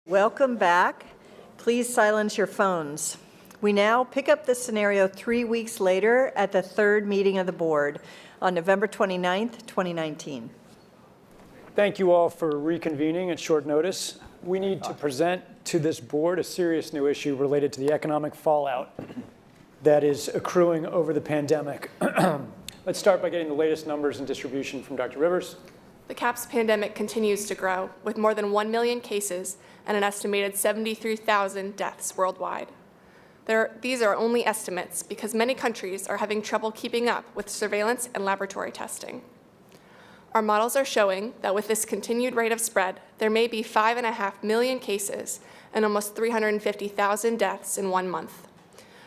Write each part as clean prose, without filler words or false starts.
Welcome back. Please silence your phones. We now pick up this scenario 3 weeks later at the third meeting of the board on November 29th, 2019. Thank you all for reconvening at short notice. We need to present to this board a serious new issue related to the economic fallout that is accruing over the pandemic. Let's start by getting the latest numbers and distribution from Dr. Rivers. The CAPS pandemic continues to grow, with more than 1 million cases and an estimated 73,000 deaths worldwide. These are only estimates because many countries are having trouble keeping up with surveillance and laboratory testing. Our models are showing that with this continued rate of spread, there may be 5.5 million cases and almost 350,000 deaths in 1 month.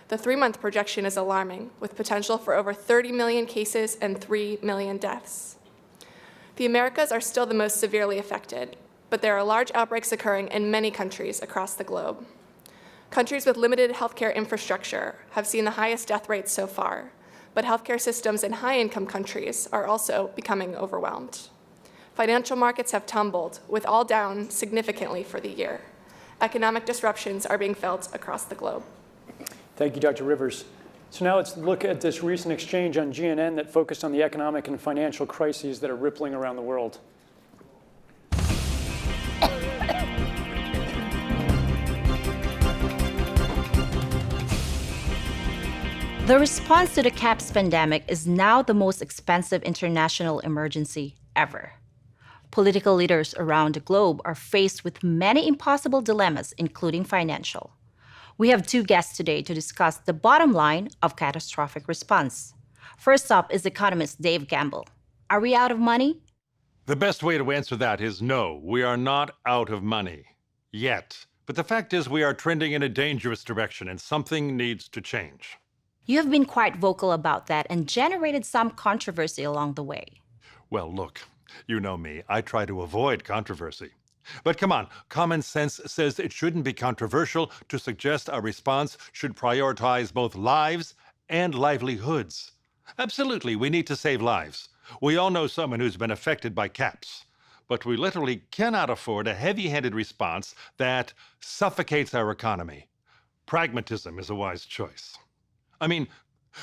The 3-month projection is alarming, with potential for over 30 million cases and 3 million deaths. The Americas are still the most severely affected, but there are large outbreaks occurring in many countries across the globe. Countries with limited healthcare infrastructure have seen the highest death rates so far, but healthcare systems in high-income countries are also becoming overwhelmed. Financial markets have tumbled, with all down significantly for the year. Economic disruptions are being felt across the globe. Thank you, Dr. Rivers. So now let's look at this recent exchange on GNN that focused on the economic and financial crises that are rippling around the world. The response to the CAPS pandemic is now the most expensive international emergency ever. Political leaders around the globe are faced with many impossible dilemmas, including financial. We have 2 guests today to discuss the bottom line of catastrophic response. First up is economist Dave Gamble. Are we out of money? The best way to answer that is no, we are not out of money yet. But the fact is we are trending in a dangerous direction and something needs to change. You have been quite vocal about that and generated some controversy along the way. Well, look, you know me. I try to avoid controversy. But come on, common sense says it shouldn't be controversial to suggest a response should prioritize both lives and livelihoods. Absolutely, we need to save lives. We all know someone who's been affected by CAPS. But we literally cannot afford a heavy-handed response that suffocates our economy. Pragmatism is a wise choice. I mean,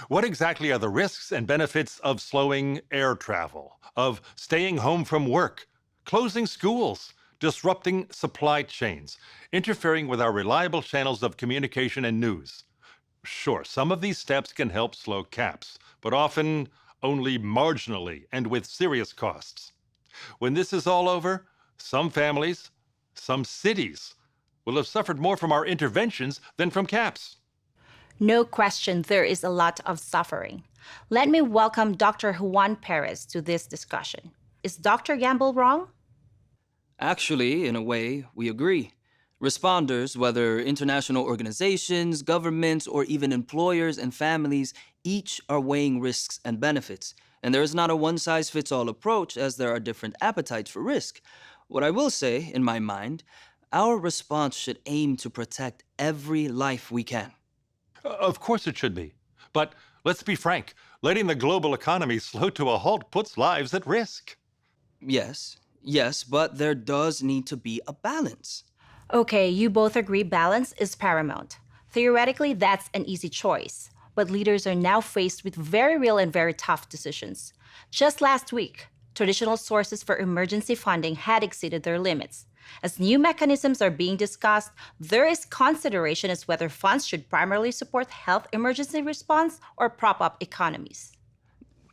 what exactly are the risks and benefits of slowing air travel, of staying home from work, closing schools, disrupting supply chains, interfering with our reliable channels of communication and news? Sure, some of these steps can help slow CAPS, but often only marginally and with serious costs. When this is all over, some families, some cities will have suffered more from our interventions than from CAPS. No question, there is a lot of suffering. Let me welcome Dr. Juan Perez to this discussion. Is Dr. Gamble wrong? Actually, in a way, we agree. Responders, whether international organizations, governments, or even employers and families, each are weighing risks and benefits. And there is not a one-size-fits-all approach, as there are different appetites for risk. What I will say, in my mind, our response should aim to protect every life we can. Of course it should be. But let's be frank, letting the global economy slow to a halt puts lives at risk. Yes, but there does need to be a balance. Okay, you both agree balance is paramount. Theoretically, that's an easy choice. But leaders are now faced with very real and very tough decisions. Just last week, traditional sources for emergency funding had exceeded their limits. As new mechanisms are being discussed, there is consideration as whether funds should primarily support health emergency response or prop up economies.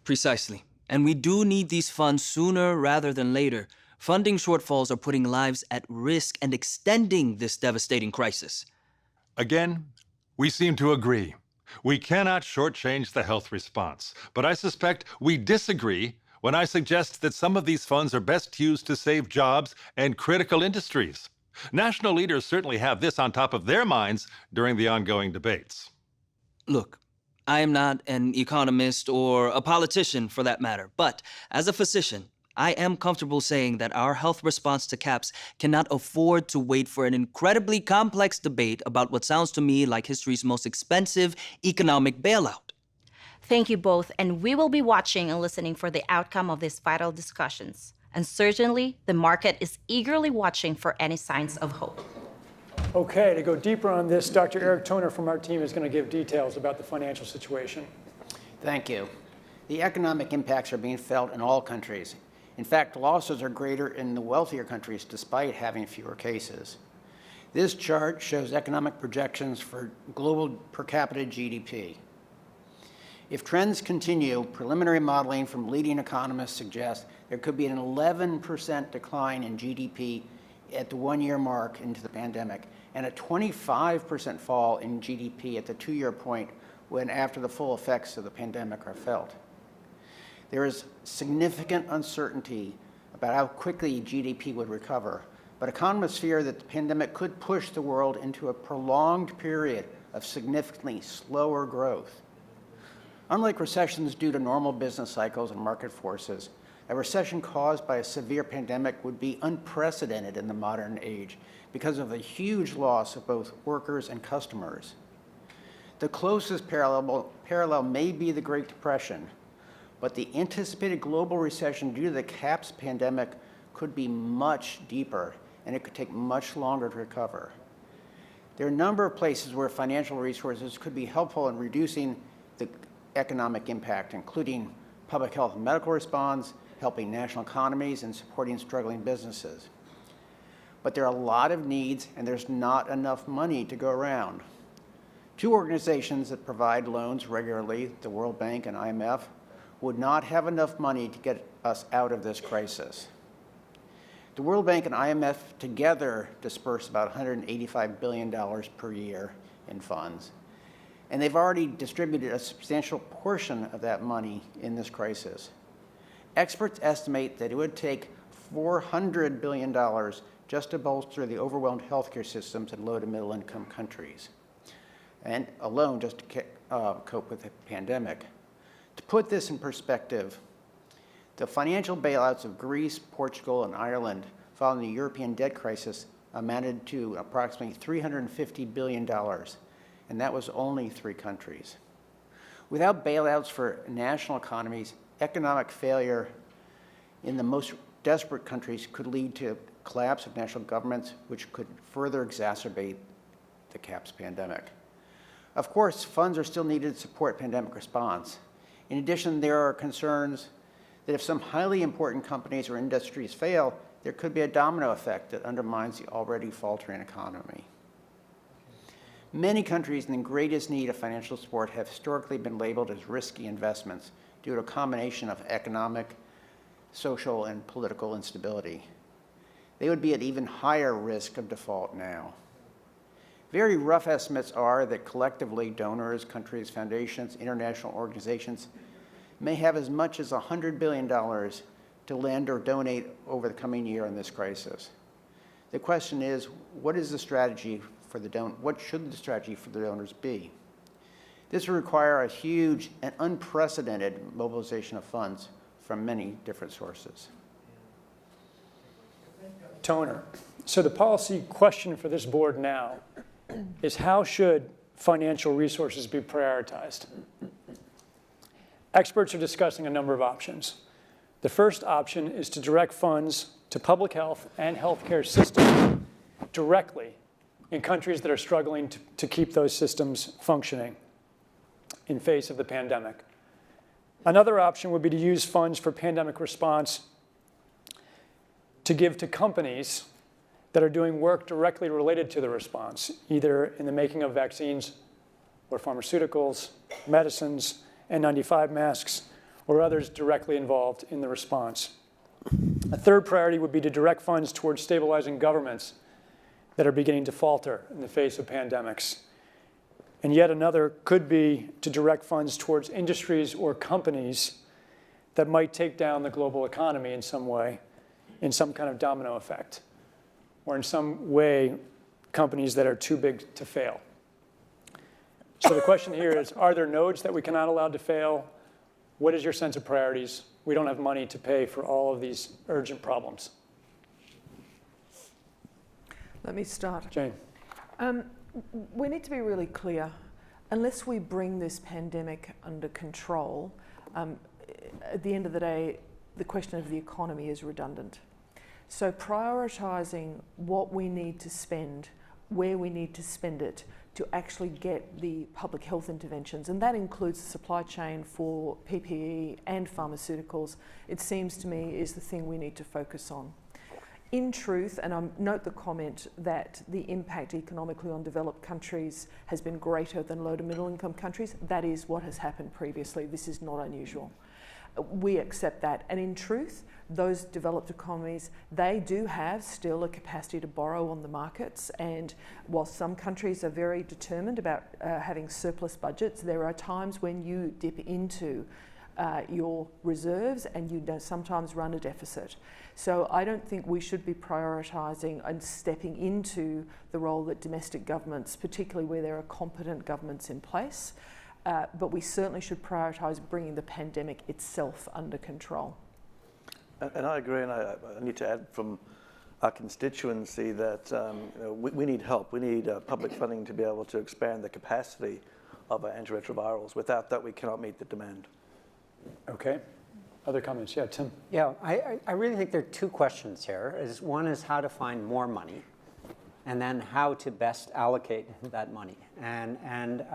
Precisely. And we do need these funds sooner rather than later. Funding shortfalls are putting lives at risk and extending this devastating crisis. Again, we seem to agree. We cannot shortchange the health response, but I suspect we disagree when I suggest that some of these funds are best used to save jobs and critical industries. National leaders certainly have this on top of their minds during the ongoing debates. Look, I am not an economist or a politician for that matter, but as a physician, I am comfortable saying that our health response to CAPS cannot afford to wait for an incredibly complex debate about what sounds to me like history's most expensive economic bailout. Thank you both, and we will be watching and listening for the outcome of these vital discussions. And certainly, the market is eagerly watching for any signs of hope. Okay, to go deeper on this, Dr. Eric Toner from our team is going to give details about the financial situation. Thank you. The economic impacts are being felt in all countries. In fact, losses are greater in the wealthier countries despite having fewer cases. This chart shows economic projections for global per capita GDP. If trends continue, preliminary modeling from leading economists suggests there could be an 11% decline in GDP at the one-year mark into the pandemic, and a 25% fall in GDP at the two-year point when after the full effects of the pandemic are felt. There is significant uncertainty about how quickly GDP would recover, but economists fear that the pandemic could push the world into a prolonged period of significantly slower growth. Unlike recessions due to normal business cycles and market forces, a recession caused by a severe pandemic would be unprecedented in the modern age because of the huge loss of both workers and customers. The closest parallel may be the Great Depression, but the anticipated global recession due to the CAPS pandemic could be much deeper, and it could take much longer to recover. There are a number of places where financial resources could be helpful in reducing the economic impact, including public health and medical response, helping national economies, and supporting struggling businesses. But there are a lot of needs, and there's not enough money to go around. Two organizations that provide loans regularly, the World Bank and IMF, would not have enough money to get us out of this crisis. The World Bank and IMF together disperse about $185 billion per year in funds, and they've already distributed a substantial portion of that money in this crisis. Experts estimate that it would take $400 billion just to bolster the overwhelmed healthcare systems in low to middle income countries, and alone just to cope with the pandemic. To put this in perspective, the financial bailouts of Greece, Portugal, and Ireland following the European debt crisis amounted to approximately $350 billion, and that was only 3 countries. Without bailouts for national economies, economic failure in the most desperate countries could lead to collapse of national governments, which could further exacerbate the CAPS pandemic. Of course, funds are still needed to support pandemic response. In addition, there are concerns that if some highly important companies or industries fail, there could be a domino effect that undermines the already faltering economy. Many countries in the greatest need of financial support have historically been labeled as risky investments due to a combination of economic, social, and political instability. They would be at even higher risk of default now. Very rough estimates are that collectively donors, countries, foundations, international organizations may have as much as $100 billion to lend or donate over the coming year in this crisis. The question is, what is the strategy for what should the strategy for the donors be? This will require a huge and unprecedented mobilization of funds from many different sources. Toner. So the policy question for this board now is, how should financial resources be prioritized? Experts are discussing a number of options. The first option is to direct funds to public health and healthcare systems directly in countries that are struggling to keep those systems functioning in face of the pandemic. Another option would be to use funds for pandemic response to give to companies that are doing work directly related to the response, either in the making of vaccines or pharmaceuticals, medicines, N95 masks, or others directly involved in the response. A third priority would be to direct funds towards stabilizing governments that are beginning to falter in the face of pandemics. And yet another could be to direct funds towards industries or companies that might take down the global economy in some way, in some kind of domino effect, or in some way, companies that are too big to fail. So the question here is, are there nodes that we cannot allow to fail? What is your sense of priorities? We don't have money to pay for all of these urgent problems. Let me start. Jane. We need to be really clear. Unless we bring this pandemic under control, at the end of the day, the question of the economy is redundant. So prioritising what we need to spend where we need to spend it to actually get the public health interventions, and that includes the supply chain for PPE and pharmaceuticals, it seems to me is the thing we need to focus on. In truth, and I note the comment that the impact economically on developed countries has been greater than low to middle income countries, that is what has happened previously. This is not unusual. We accept that, and in truth, those developed economies, they do have still a capacity to borrow on the markets, and while some countries are very determined about having surplus budgets, there are times when you dip into your reserves and you sometimes run a deficit. So I don't think we should be prioritising and stepping into the role that domestic governments, particularly where there are competent governments in place, but we certainly should prioritise bringing the pandemic itself under control. And I agree, and I need to add from our constituency that we need help. We need public funding to be able to expand the capacity of our antiretrovirals. Without that, we cannot meet the demand. Okay. Other comments? Yeah, Tim. Yeah, I really think there are two questions here. One is how to find more money, and then how to best allocate that money. And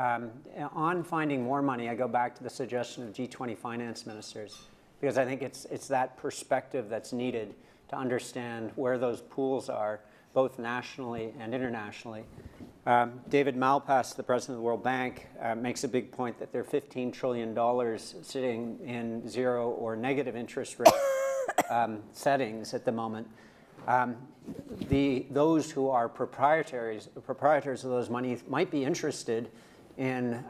on finding more money, I go back to the suggestion of G20 finance ministers, because I think it's that perspective that's needed to understand where those pools are, both nationally and internationally. David Malpass, the president of the World Bank, makes a big point that there are $15 trillion sitting in zero or negative interest rate settings at the moment. Those who are proprietors of those monies might be interested in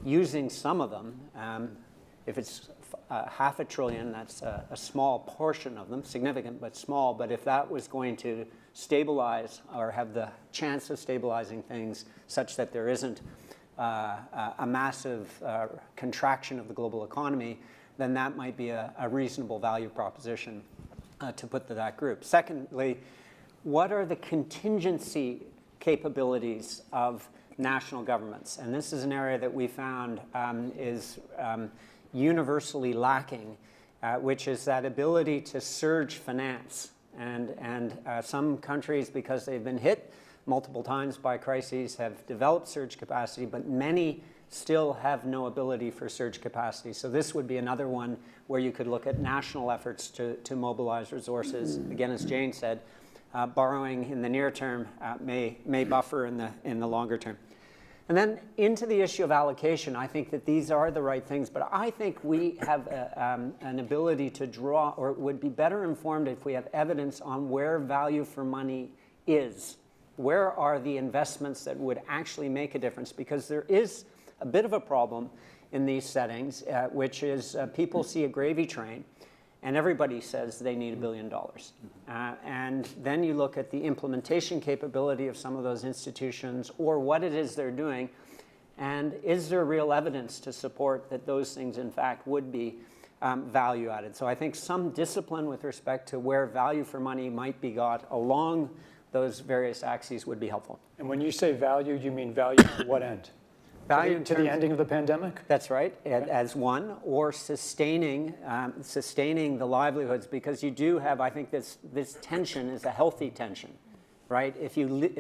using some of them. If it's $500 billion, that's a small portion of them, significant but small. But if that was going to stabilize or have the chance of stabilizing things such that there isn't a massive contraction of the global economy, then that might be a reasonable value proposition to put to that group. Secondly, what are the contingency capabilities of national governments? And this is an area that we found is universally lacking, which is that ability to surge finance. And some countries, because they've been hit multiple times by crises, have developed surge capacity, but many still have no ability for surge capacity. So this would be another one where you could look at national efforts to mobilize resources. Again, as Jane said, borrowing in the near term may buffer in the longer term. And then into the issue of allocation, I think that these are the right things, but I think we have an ability to draw, or would be better informed if we have evidence on where value for money is. Where are the investments that would actually make a difference? Because there is a bit of a problem in these settings, which is people see a gravy train and everybody says they need $1 billion. And then you look at the implementation capability of some of those institutions or what it is they're doing, and is there real evidence to support that those things in fact would be value added? So I think some discipline with respect to where value for money might be got along those various axes would be helpful. And when you say value, you mean value to what end? Value to the ending of the pandemic? That's right, Okay. as one, or sustaining the livelihoods, because you do have, I think this tension is a healthy tension, right? If you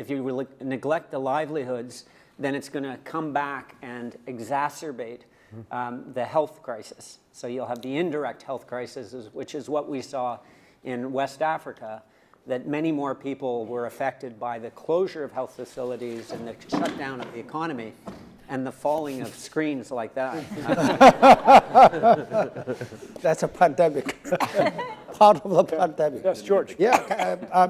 neglect the livelihoods, then it's going to come back and exacerbate the health crisis. So you'll have the indirect health crisis, which is what we saw in West Africa, that many more people were affected by the closure of health facilities and the shutdown of the economy and the falling of screens like that. That's a pandemic, part of the pandemic. Yes, George. Yeah,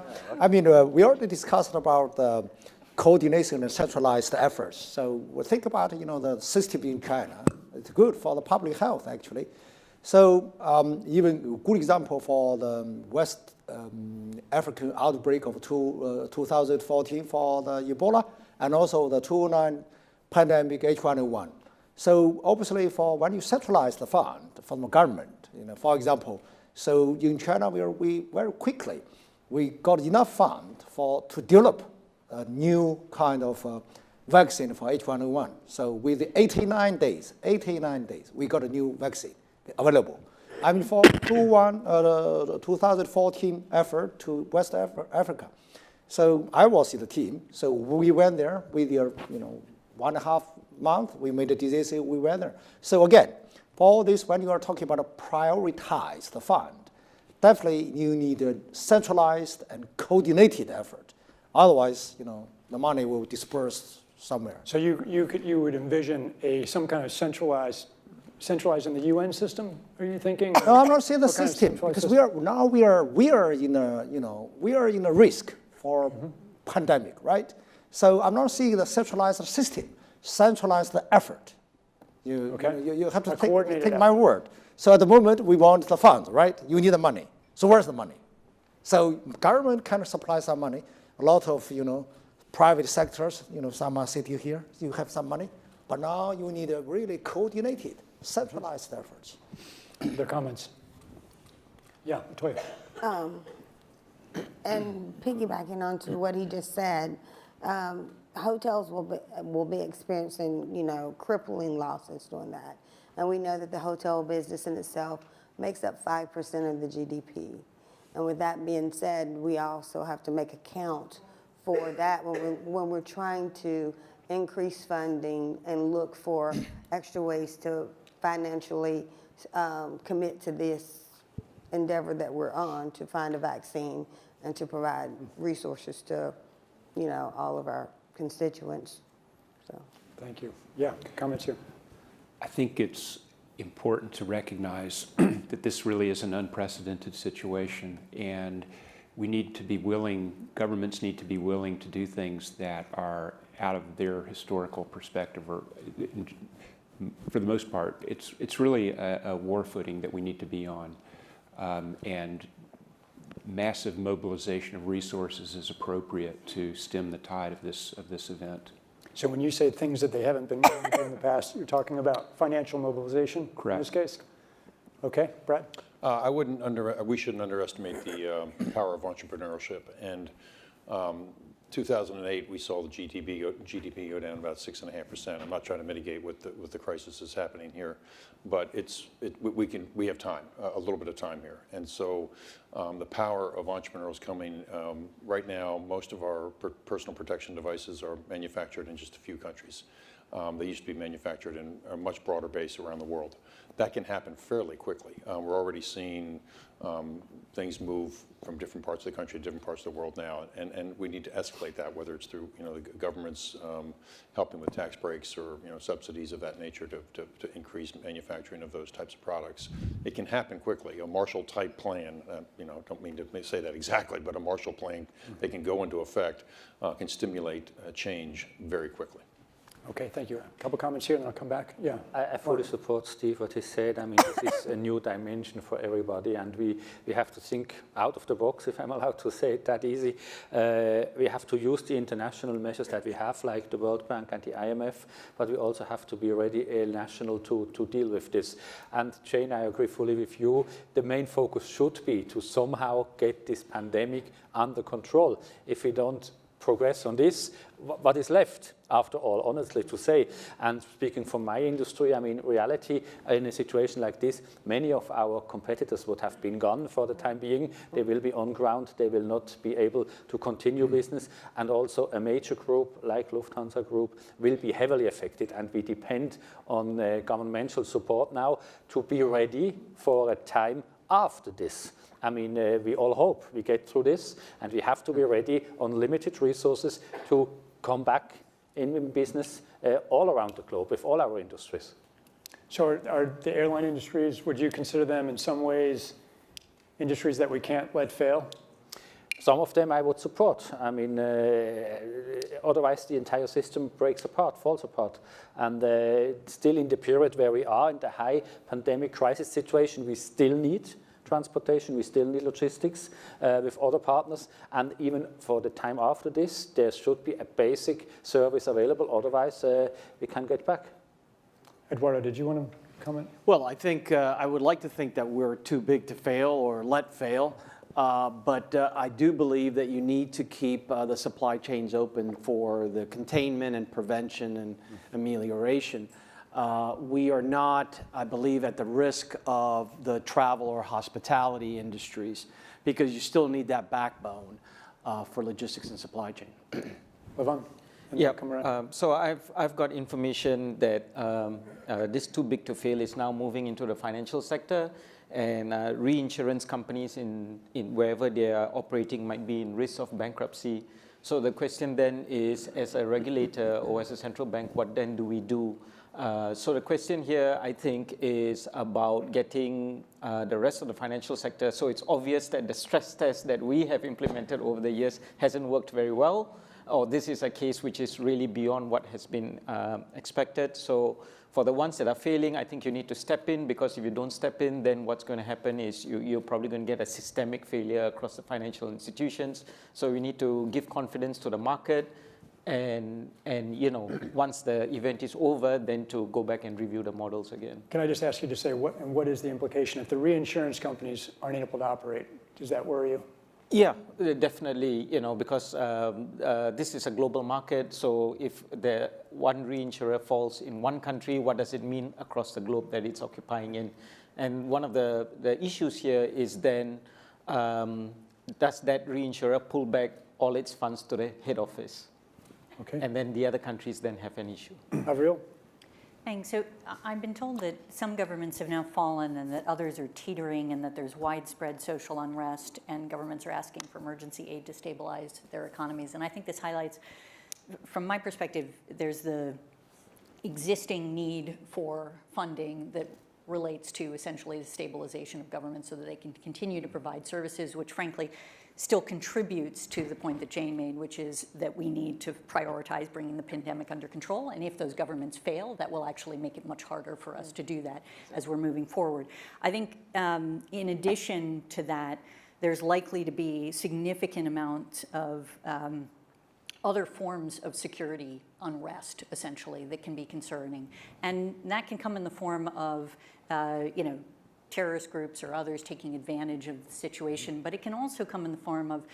we already discussed about the coordination and centralized efforts. So we think about, the system in China. It's good for the public health, actually. So even a good example for the West African outbreak of 2014 for the Ebola, and also the 2009 pandemic H1N1. So obviously, when you centralize the fund from the government, for example, so in China we very quickly we got enough fund to develop a new kind of vaccine for H1N1. So with 89 days, we got a new vaccine available. For 2014 effort to West Africa, So I was in the team. So we went there with your, 1.5 month. We made a decision. We went there. So again, for all this, when you are talking about a prioritized fund, definitely you need a centralized and coordinated effort. Otherwise, the money will disperse somewhere. So you would envision some kind of centralized in the UN system? Are you thinking? No, I'm not saying the system because we are in a risk for pandemic, right? So I'm not seeing the centralized system, centralized effort. You have to take my word. So at the moment we want the funds, right? You need the money. So where's the money? So government can supply some money. A lot of private sectors, some are sitting here. You have some money, but now you need a really coordinated, centralized efforts. Their comments. Yeah, Toya. And piggybacking onto what he just said, hotels will be experiencing, crippling losses doing that. And we know that the hotel business in itself makes up 5% of the GDP. And with that being said, we also have to make account for that when we're trying to increase funding and look for extra ways to financially commit to this endeavor that we're on to find a vaccine and to provide resources to, all of our constituents. So. Thank you. Yeah, comments here. I think it's important to recognize that this really is an unprecedented situation, and we need to be willing, governments need to be willing to do things that are out of their historical perspective, or for the most part, it's really a war footing that we need to be on. And massive mobilization of resources is appropriate to stem the tide of this event. So when you say things that they haven't been doing in the past, you're talking about financial mobilization. Correct. In this case? Okay, Brad? We shouldn't underestimate the power of entrepreneurship. And 2008, we saw the GDP go down about 6.5%. I'm not trying to mitigate what the crisis is happening here, but we have time, a little bit of time here. And so the power of entrepreneurs coming, right now, most of our personal protection devices are manufactured in just a few countries. They used to be manufactured in a much broader base around the world. That can happen fairly quickly. We're already seeing things move from different parts of the country to different parts of the world now, and we need to escalate that, whether it's through the government's helping with tax breaks or subsidies of that nature to increase manufacturing of those types of products. It can happen quickly. A Marshall-type plan, don't mean to say that exactly, but a Marshall plan that can go into effect can stimulate change very quickly. Okay, thank you. A couple comments here, and then I'll come back. Yeah. I fully support Steve, what he said. I mean, this is a new dimension for everybody, and we have to think out of the box, if I'm allowed to say it that easy. We have to use the international measures that we have, like the World Bank and the IMF, but we also have to be ready national to deal with this. And Jane, I agree fully with you. The main focus should be to somehow get this pandemic under control. If we don't progress on this, what is left, after all, honestly to say? And speaking from my industry, I mean, reality, in a situation like this, many of our competitors would have been gone for the time being. They will be on ground. They will not be able to continue business. And also a major group like Lufthansa Group will be heavily affected. And we depend on governmental support now to be ready for a time after this. I mean, we all hope we get through this, and we have to be ready on limited resources to come back in business all around the globe with all our industries. So are the airline industries, would you consider them in some ways industries that we can't let fail? Some of them I would support. I mean, otherwise the entire system breaks apart, falls apart. And still in the period where we are in the high pandemic crisis situation, we still need transportation, we still need logistics with other partners, and even for the time after this, there should be a basic service available, otherwise we can't get back. Eduardo, did you want to comment? Well, I think I would like to think that we're too big to fail or let fail, but I do believe that you need to keep the supply chains open for the containment and prevention and amelioration. We are not, I believe, at the risk of the travel or hospitality industries because you still need that backbone. for logistics and supply chain. Levon? Yeah, so I've got information that this too big to fail is now moving into the financial sector, and reinsurance companies in wherever they are operating might be in risk of bankruptcy. So the question then is, as a regulator or as a central bank, what then do we do? So the question here, I think, is about getting the rest of the financial sector. So it's obvious that the stress test that we have implemented over the years hasn't worked very well, or this is a case which is really beyond what has been expected. So for the ones that are failing, I think you need to step in, because if you don't step in, then what's going to happen is you're probably going to get a systemic failure across the financial institutions. So we need to give confidence to the market, and once the event is over, then to go back and review the models again. Can I just ask you to say, what is the implication if the reinsurance companies aren't able to operate? Does that worry you? Yeah, definitely, because this is a global market. So if the one reinsurer falls in one country, what does it mean across the globe that it's occupying in? And one of the issues here is then, does that reinsurer pull back all its funds to the head office? Okay. And then the other countries then have an issue. Avril? Thanks. So I've been told that some governments have now fallen and that others are teetering, and that there's widespread social unrest, and governments are asking for emergency aid to stabilize their economies. And I think this highlights, from my perspective, there's the existing need for funding that relates to essentially the stabilization of government so that they can continue to provide services, which frankly still contributes to the point that Jane made, which is that we need to prioritize bringing the pandemic under control. And if those governments fail, that will actually make it much harder for us to do that as we're moving forward. I think in addition to that, there's likely to be significant amount of other forms of security unrest, essentially, that can be concerning. And that can come in the form of, terrorist groups or others taking advantage of the situation, but it can also come in the form of,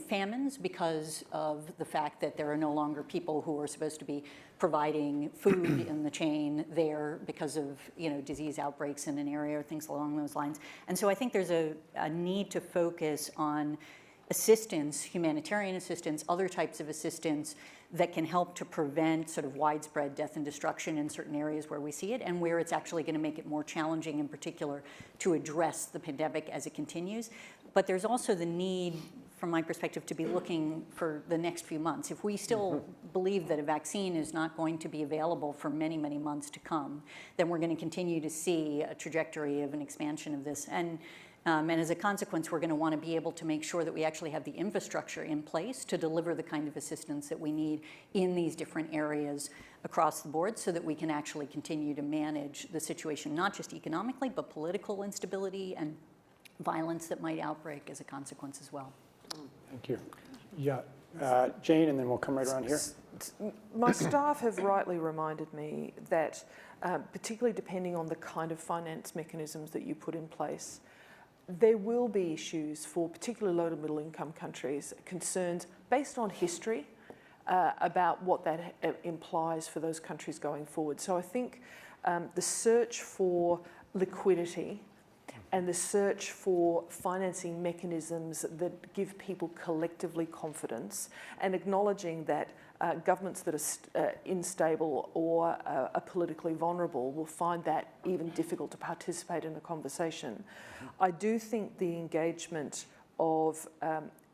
famines, because of the fact that there are no longer people who are supposed to be providing food in the chain there because of, disease outbreaks in an area or things along those lines. And so I think there's a need to focus on assistance, humanitarian assistance, other types of assistance that can help to prevent sort of widespread death and destruction in certain areas where we see it, and where it's actually going to make it more challenging, in particular, to address the pandemic as it continues. But there's also the need, from my perspective, to be looking for the next few months. If we still believe that a vaccine is not going to be available for many, many months to come, then we're going to continue to see a trajectory of an expansion of this. And as a consequence, we're going to want to be able to make sure that we actually have the infrastructure in place to deliver the kind of assistance that we need in these different areas across the board, so that we can actually continue to manage the situation, not just economically, but political instability and violence that might outbreak as a consequence as well. Thank you. Yeah, Jane, and then we'll come right around here. My staff have rightly reminded me that, particularly depending on the kind of finance mechanisms that you put in place, there will be issues for particularly low to middle income countries, concerns based on history about what that implies for those countries going forward. So I think the search for liquidity and the search for financing mechanisms that give people collectively confidence, and acknowledging that governments that are unstable or are politically vulnerable will find that even difficult to participate in the conversation. I do think the engagement of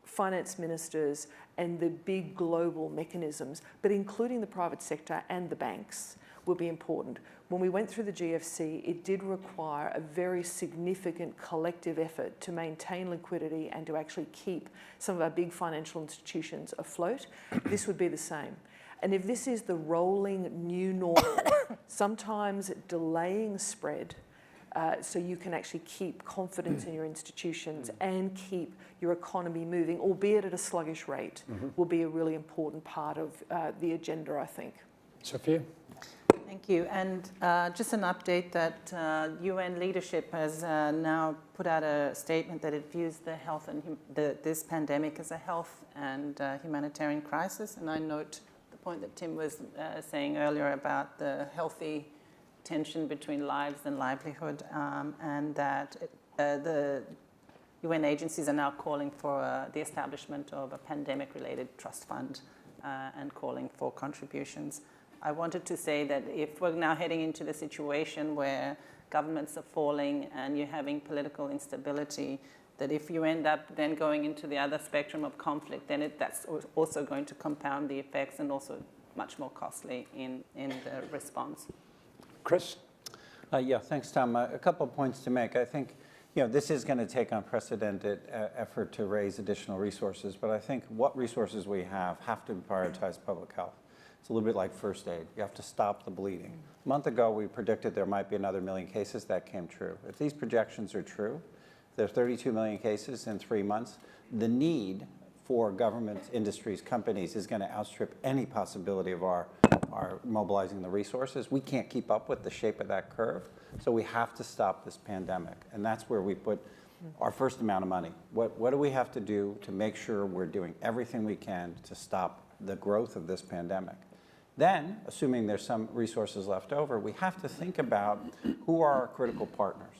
finance ministers and the big global mechanisms, but including the private sector and the banks, will be important. When we went through the GFC, it did require a very significant collective effort to maintain liquidity and to actually keep some of our big financial institutions afloat. This would be the same. And if this is the rolling new normal, sometimes delaying spread so you can actually keep confidence in your institutions and keep your economy moving, albeit at a sluggish rate, will be a really important part of the agenda, I think. Sophia? Thank you. And just an update that UN leadership has now put out a statement that it views the health and this pandemic as a health and humanitarian crisis. And I note the point that Tim was saying earlier about the healthy tension between lives and livelihood, and that the UN agencies are now calling for the establishment of a pandemic-related trust fund and calling for contributions. I wanted to say that if we're now heading into the situation where governments are falling and you're having political instability, that if you end up then going into the other spectrum of conflict, then that's also going to compound the effects and also much more costly in the response. Chris? Yeah, thanks, Tom. A couple of points to make. I think this is going to take unprecedented effort to raise additional resources, but I think what resources we have to prioritize public health. It's a little bit like first aid. You have to stop the bleeding. A month ago, we predicted there might be another 1 million cases. That came true. If these projections are true, there are 32 million cases in 3 months. The need for governments, industries, companies is going to outstrip any possibility of our mobilizing the resources. We can't keep up with the shape of that curve, so we have to stop this pandemic. And that's where we put our first amount of money. What do we have to do to make sure we're doing everything we can to stop the growth of this pandemic? Then, assuming there's some resources left over, we have to think about who are our critical partners.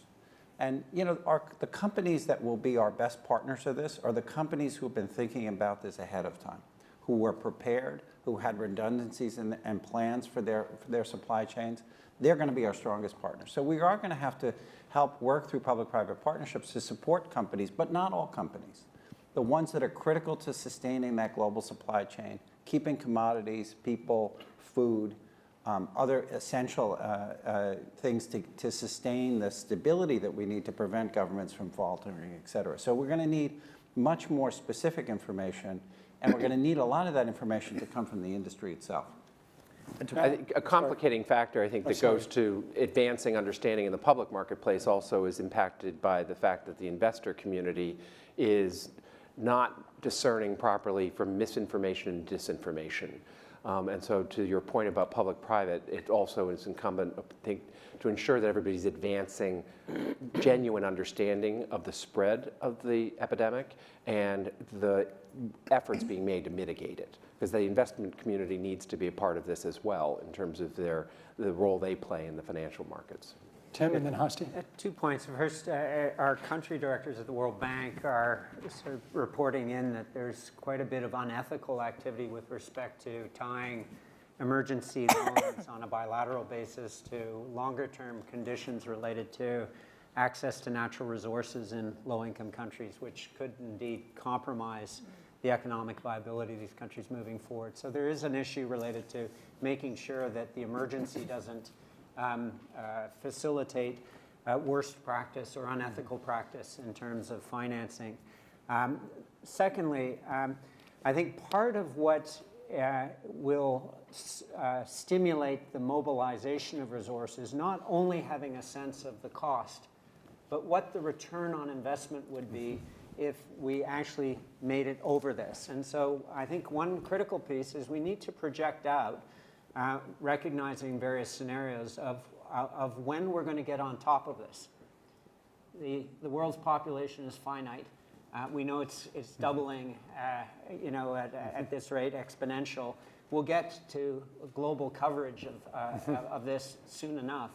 And the companies that will be our best partners of this are the companies who have been thinking about this ahead of time, who were prepared, who had redundancies and plans for their supply chains. They're going to be our strongest partners. So we are going to have to help work through public-private partnerships to support companies, but not all companies. The ones that are critical to sustaining that global supply chain, keeping commodities, people, food, other essential things to sustain the stability that we need to prevent governments from faltering, et cetera. So we're going to need much more specific information, and we're going to need a lot of that information to come from the industry itself. I think a complicating factor, I think, that goes to advancing understanding in the public marketplace also is impacted by the fact that the investor community is not discerning properly from misinformation and disinformation. And so to your point about public-private, it also is incumbent, I think, to ensure that everybody's advancing genuine understanding of the spread of the epidemic and the efforts being made to mitigate it. Because the investment community needs to be a part of this as well in terms of the role they play in the financial markets. Tim and then Hasti. 2 points. First, our country directors at the World Bank are sort of reporting in that there's quite a bit of unethical activity with respect to tying emergency loans on a bilateral basis to longer-term conditions related to access to natural resources in low-income countries, which could indeed compromise the economic viability of these countries moving forward. So there is an issue related to making sure that the emergency doesn't facilitate worst practice or unethical practice in terms of financing. Secondly, I think part of what will stimulate the mobilization of resources, not only having a sense of the cost, but what the return on investment would be if we actually made it over this. And so I think one critical piece is we need to project out, recognizing various scenarios of when we're going to get on top of this. The world's population is finite. We know it's doubling, at this rate, exponential. We'll get to global coverage of this soon enough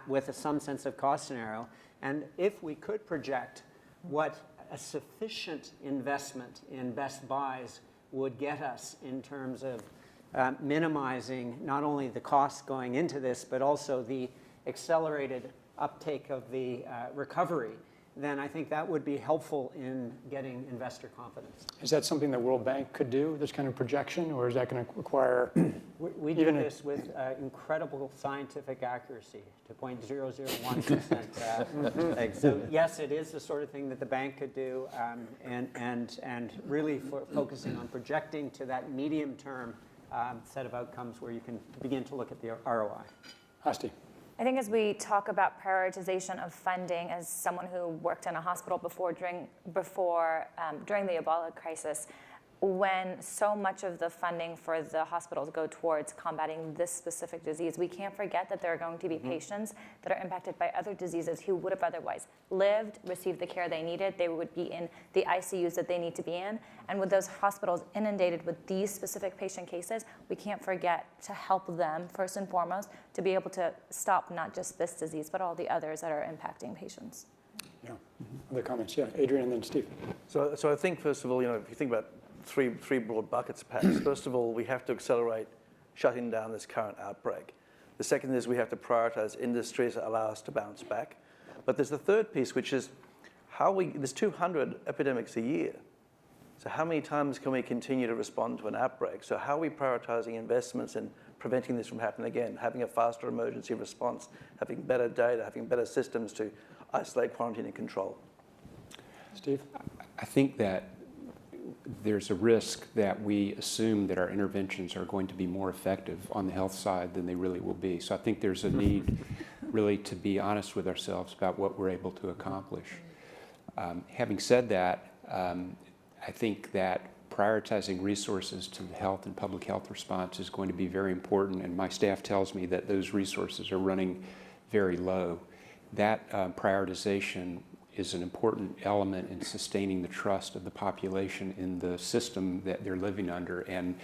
with some sense of cost scenario. And if we could project what a sufficient investment in best buys would get us in terms of minimizing not only the costs going into this, but also the accelerated uptake of the recovery, then I think that would be helpful in getting investor confidence. Is that something the World Bank could do, this kind of projection, or is that going to require? We do this with incredible scientific accuracy to 0.001%. So yes, it is the sort of thing that the bank could do, and really focusing on projecting to that medium-term set of outcomes where you can begin to look at the ROI. Hasti. I think as we talk about prioritization of funding, as someone who worked in a hospital during the Ebola crisis, when so much of the funding for the hospitals go towards combating this specific disease, we can't forget that there are going to be patients that are impacted by other diseases who would have otherwise lived, received the care they needed. They would be in the ICUs that they need to be in. And with those hospitals inundated with these specific patient cases, we can't forget to help them, first and foremost, to be able to stop not just this disease, but all the others that are impacting patients. Yeah. other comments? Yeah, Adrian and then Steve. So I think, first of all, if you think about three broad buckets, perhaps. First of all, we have to accelerate shutting down this current outbreak. The second is we have to prioritize industries that allow us to bounce back. But there's the third piece, which is there's 200 epidemics a year. So how many times can we continue to respond to an outbreak? So how are we prioritizing investments in preventing this from happening again, having a faster emergency response, having better data, having better systems to isolate, quarantine, and control? Steve? I think that there's a risk that we assume that our interventions are going to be more effective on the health side than they really will be. So I think there's a need really to be honest with ourselves about what we're able to accomplish. Having said that, I think that prioritizing resources to the health and public health response is going to be very important, and my staff tells me that those resources are running very low. That prioritization is an important element in sustaining the trust of the population in the system that they're living under. And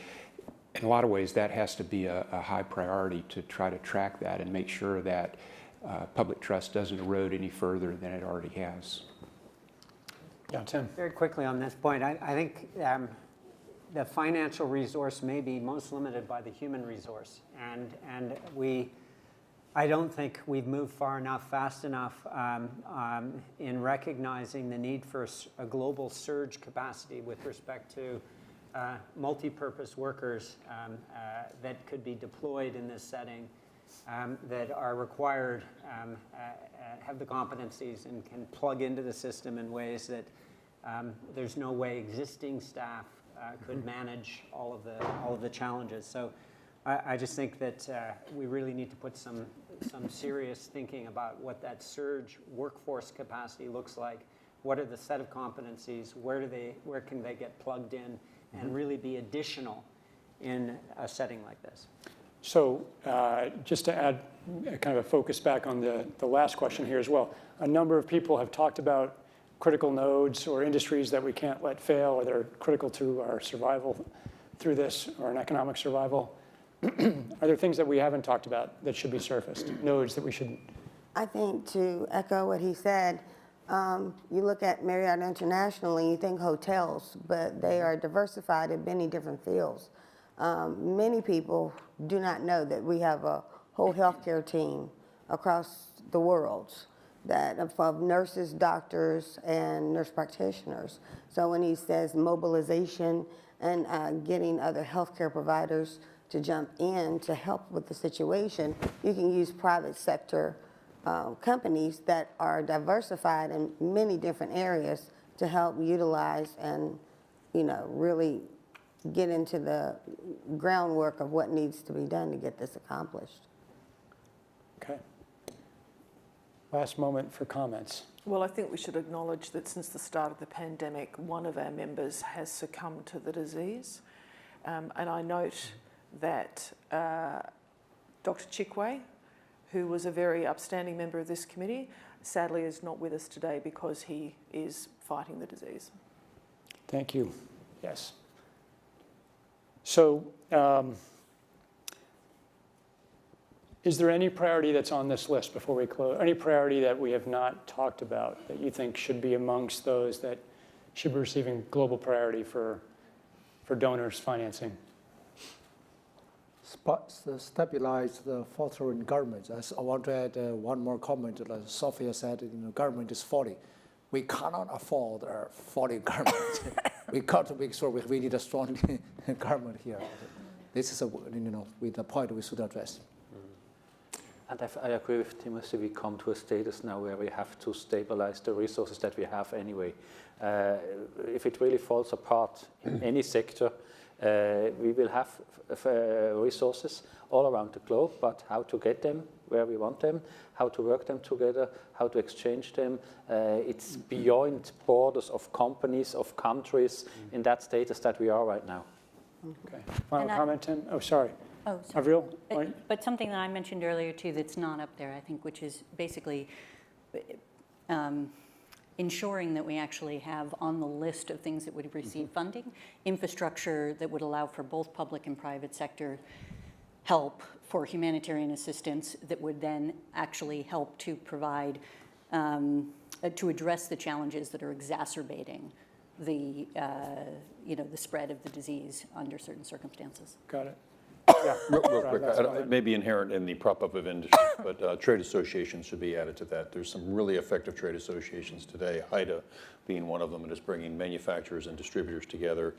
in a lot of ways, that has to be a high priority to try to track that and make sure that public trust doesn't erode any further than it already has. Yeah, Tim. Very quickly on this point, I think the financial resource may be most limited by the human resource. And I don't think we've moved far enough, fast enough in recognizing the need for a global surge capacity with respect to multi-purpose workers that could be deployed in this setting, that are required, have the competencies and can plug into the system in ways that there's no way existing staff could manage all of the challenges. So I just think that we really need to put some serious thinking about what that surge workforce capacity looks like. What are the set of competencies? Where can they get plugged in and really be additional in a setting like this? So just to add kind of a focus back on the last question here as well, a number of people have talked about critical nodes or industries that we can't let fail, or they're critical to our survival through this, or an economic survival. Are there things that we haven't talked about that should be surfaced, nodes that we should? I think to echo what he said, you look at Marriott International and you think hotels, but they are diversified in many different fields. Many people do not know that we have a whole healthcare team across the world of nurses, doctors, and nurse practitioners. So when he says mobilization and getting other healthcare providers to jump in to help with the situation, you can use private sector companies that are diversified in many different areas to help utilize and, really get into the groundwork of what needs to be done to get this accomplished. Okay. Last moment for comments. Well, I think we should acknowledge that since the start of the pandemic, one of our members has succumbed to the disease. And I note that Dr. Chikwe, who was a very upstanding member of this committee, sadly is not with us today because he is fighting the disease. Thank you. Yes. So is there any priority that's on this list before we close? Any priority that we have not talked about that you think should be amongst those that should be receiving global priority for donors financing? Stabilize the faltering government. I want to add one more comment. Like Sophia said, government is falling. We cannot afford a falling government. We got to make sure we need a strong government here. This is with the point we should address. And I agree with Timothy. We come to a status now where we have to stabilize the resources that we have anyway. If it really falls apart in any sector, we will have resources all around the globe, but how to get them where we want them, how to work them together, how to exchange them, it's beyond borders of companies, of countries, in that status that we are right now. Okay. Final comment, Tim? Oh, sorry. Oh, sorry. Avril? But something that I mentioned earlier, too, that's not up there, I think, which is basically ensuring that we actually have on the list of things that would receive funding, infrastructure that would allow for both public and private sector help for humanitarian assistance that would then actually help to provide to address the challenges that are exacerbating the, the spread of the disease under certain circumstances. Got it. Yeah, real quick, it may be inherent in the prop-up of industry, but trade associations should be added to that. There's some really effective trade associations today, HIDA being one of them, and is bringing manufacturers and distributors together.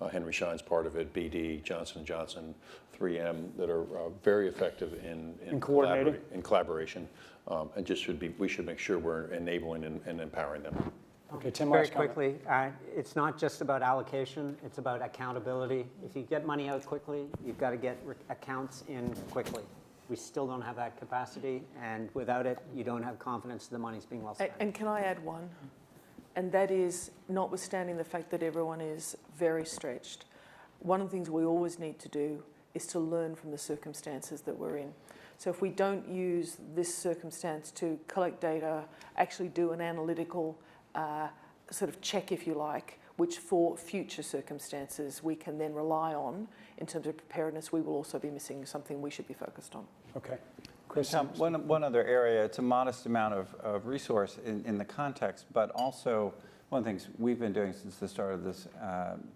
Henry Schein's part of it, BD, Johnson & Johnson, 3M, that are very effective in coordinating, in collaboration, and we should make sure we're enabling and empowering them. Okay, Tim, very quickly, it's not just about allocation, it's about accountability. If you get money out quickly, you've got to get accounts in quickly. We still don't have that capacity, and without it, you don't have confidence the money's being well spent. And can I add one? And that is, notwithstanding the fact that everyone is very stretched, one of the things we always need to do is to learn from the circumstances that we're in. So if we don't use this circumstance to collect data, actually do an analytical sort of check, if you like, which for future circumstances we can then rely on in terms of preparedness, we will also be missing something we should be focused on. Okay. Chris? One other area, it's a modest amount of resource in the context, but also one of the things we've been doing since the start of this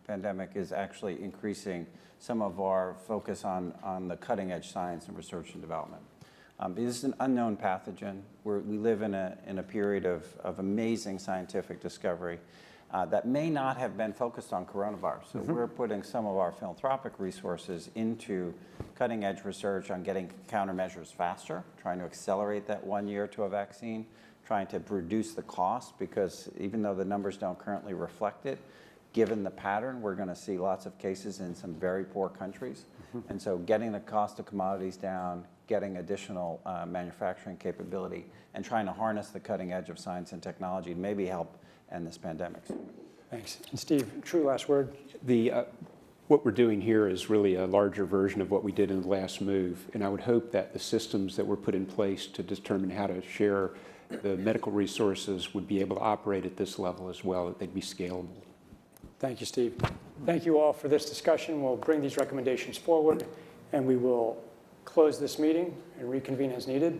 pandemic is actually increasing some of our focus on the cutting edge science and research and development. This is an unknown pathogen. We live in a period of amazing scientific discovery that may not have been focused on coronavirus. So we're putting some of our philanthropic resources into cutting edge research on getting countermeasures faster, trying to accelerate that 1 year to a vaccine, trying to reduce the cost, because even though the numbers don't currently reflect it, given the pattern, we're going to see lots of cases in some very poor countries. And so getting the cost of commodities down, getting additional manufacturing capability, and trying to harness the cutting edge of science and technology maybe help end this pandemic. Thanks. And Steve, true last word. What we're doing here is really a larger version of what we did in the last move, and I would hope that the systems that were put in place to determine how to share the medical resources would be able to operate at this level as well, that they'd be scalable. Thank you, Steve. Thank you all for this discussion. We'll bring these recommendations forward, and we will close this meeting and reconvene as needed.